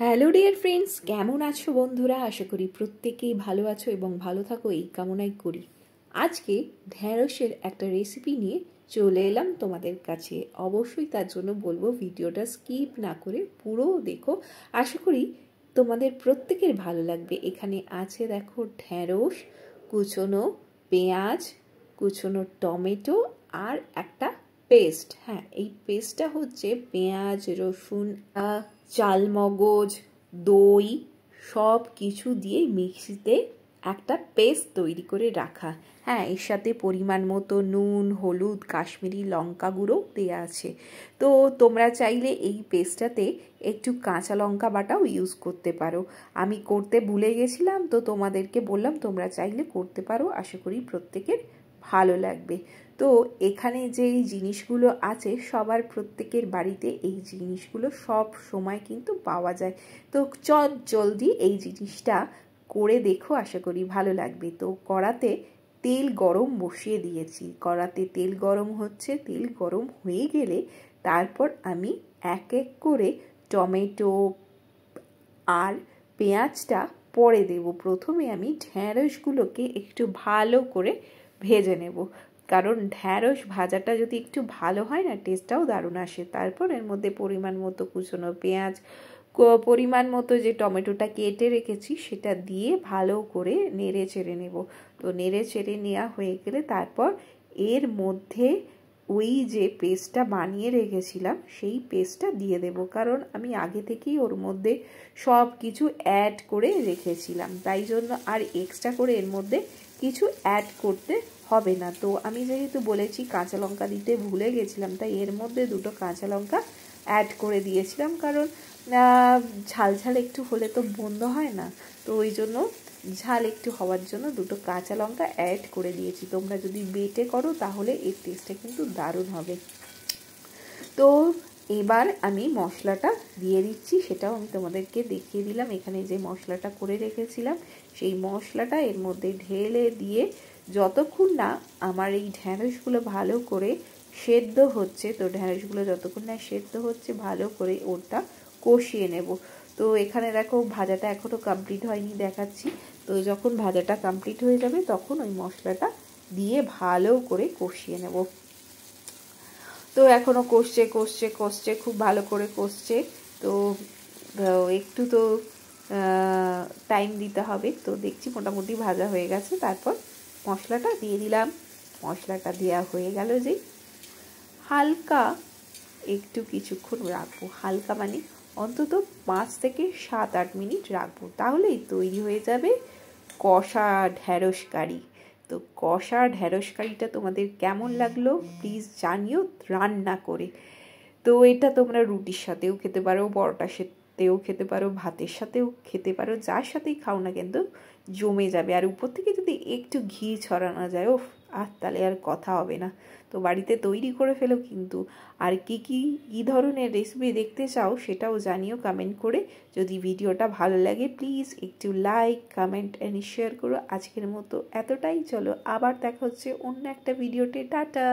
Hello dear friends, কেমন আছো বন্ধুরা? আশা করি প্রত্যেকেই ভালো আছো এবং ভালো থাকো এই কামনাই করি। আজকে ঢ্যাঁড়সের একটা রেসিপি নিয়ে চলে এলাম তোমাদের কাছে। অবশ্যই তার জন্য বলবো ভিডিওটা স্কিপ না করে পুরো দেখো। আশা করি তোমাদের প্রত্যেকের ভালো লাগবে। এখানে আছে দেখো ঢ্যাঁড়স, কুচনো পেঁয়াজ, কুচনো টমেটো আর একটা পেস্ট। হ্যাঁ, এই পেস্টটা হচ্ছে পেঁয়াজ, রসুন, চালমগজ, দই সব কিছু দিয়ে মিক্সিতে একটা পেস্ট তৈরি করে রাখা। হ্যাঁ, এর সাথে পরিমাণ মতো নুন, হলুদ, কাশ্মীরি লঙ্কা গুঁড়ো দেওয়া আছে। তো তোমরা চাইলে এই পেস্টটাতে একটু কাঁচা লঙ্কা বাটাও ইউজ করতে পারো। আমি করতে ভুলে গেছিলাম, তো তোমাদেরকে বললাম তোমরা চাইলে করতে পারো। আশা করি প্রত্যেকের ভালো লাগবে। তো এখানে যেই জিনিসগুলো আছে সবার প্রত্যেকের বাড়িতে এই জিনিসগুলো সব সময় কিন্তু পাওয়া যায়। তো জলদি এই জিনিসটা করে দেখো, আশা করি ভালো লাগবে। তো কড়াতে তেল গরম বসিয়ে দিয়েছি। কড়াতে তেল গরম হচ্ছে, তেল গরম হয়ে গেলে তারপর আমি এক এক করে টমেটো আর পেঁয়াজটা পরে দেব। প্রথমে আমি ঢ্যাঁড়সগুলোকে একটু ভালো করে ভেজে নেব, কারণ ঢ্যাঁড়স ভাজাটা যদি একটু ভালো হয় না, টেস্টটাও দারুণ আসে। তারপর এর মধ্যে পরিমাণ মতো কুচনো পেঁয়াজ, পরিমাণ মতো যে টমেটোটা কেটে রেখেছি সেটা দিয়ে ভালো করে নেড়ে চেড়ে নেব। তো নেড়ে চেড়ে নেওয়া হয়ে গেলে তারপর এর মধ্যে ওই যে পেস্টটা বানিয়ে রেখেছিলাম সেই পেস্টটা দিয়ে দেব, কারণ আমি আগে থেকেই ওর মধ্যে সব কিছু অ্যাড করে রেখেছিলাম, তাই জন্য আর এক্সট্রা করে এর মধ্যে কিছু অ্যাড করতে হবে না। তো আমি যেহেতু বলেছি কাঁচা লঙ্কা দিতে ভুলে গেছিলাম, তাই এর মধ্যে দুটো কাঁচা লঙ্কা অ্যাড করে দিয়েছিলাম, কারণ ঝাল ঝাল একটু হলে তো বন্ধ হয় না। তো ওই জন্য ঝাল একটু হওয়ার জন্য দুটো কাঁচা লঙ্কা অ্যাড করে দিয়েছি। তোমরা যদি বেটে করো তাহলে এর টেস্টটা কিন্তু দারুণ হবে। তো এবার আমি মশলাটা দিয়ে দিচ্ছি, সেটাও আমি তোমাদেরকে দেখিয়ে দিলাম। এখানে যে মশলাটা করে রেখেছিলাম সেই মশলাটা এর মধ্যে ঢেলে দিয়ে যতক্ষণ না আমার এই ঢ্যাঁড়সগুলো ভালো করে সেদ্ধ হচ্ছে, তো ঢ্যাঁড়সগুলো যতক্ষণ না সেদ্ধ হচ্ছে ভালো করে ওটা কষিয়ে নেব। তো এখানে দেখো ভাজাটা এখনও কমপ্লিট হয়নি, দেখাচ্ছি। তো যখন ভাজাটা কমপ্লিট হয়ে যাবে তখন ওই মশলাটা দিয়ে ভালো করে কষিয়ে নেব। তো এখনও কষছে কষছে কষছে, খুব ভালো করে কষছে। তো একটু তো টাইম দিতে হবে। তো দেখছি মোটামুটি ভাজা হয়ে গেছে। তারপর মশলাটা দিয়ে দিলাম। মশলাটা দেওয়া হয়ে গেল যে হালকা একটু কিছুক্ষণ রাখবো, হালকা মানে অন্তত 5 থেকে 7-8 মিনিট রাখবো, তাহলেই তৈরি হয়ে যাবে কষা ঢ্যাঁড়স কারি। তো কষা ঢ্যাঁড়স কারিটা তোমাদের কেমন লাগলো প্লিজ জানিও রান্না করে। তো এটা তোমরা রুটির সাথেও খেতে পারো, পরোটার সাথেও খেতে পারো, ভাতের সাথেও খেতে পারো, যার সাথেই খাও না কিন্তু জমে যাবে। আর উপর থেকে যদি একটু ঘি ছড়ানো যায়, ওফ, আর তাহলে আর কথা হবে না। তো বাড়িতে তৈরি করে ফেলো কিন্তু। আর কী ধরনের রেসিপি দেখতে চাও সেটাও জানিও কমেন্ট করে। যদি ভিডিওটা ভালো লাগে প্লিজ একটু লাইক, কমেন্ট অ্যান্ড শেয়ার করো। আজকের মতো এতটাই, চলো আবার দেখা হচ্ছে অন্য একটা ভিডিওতে। টাটা।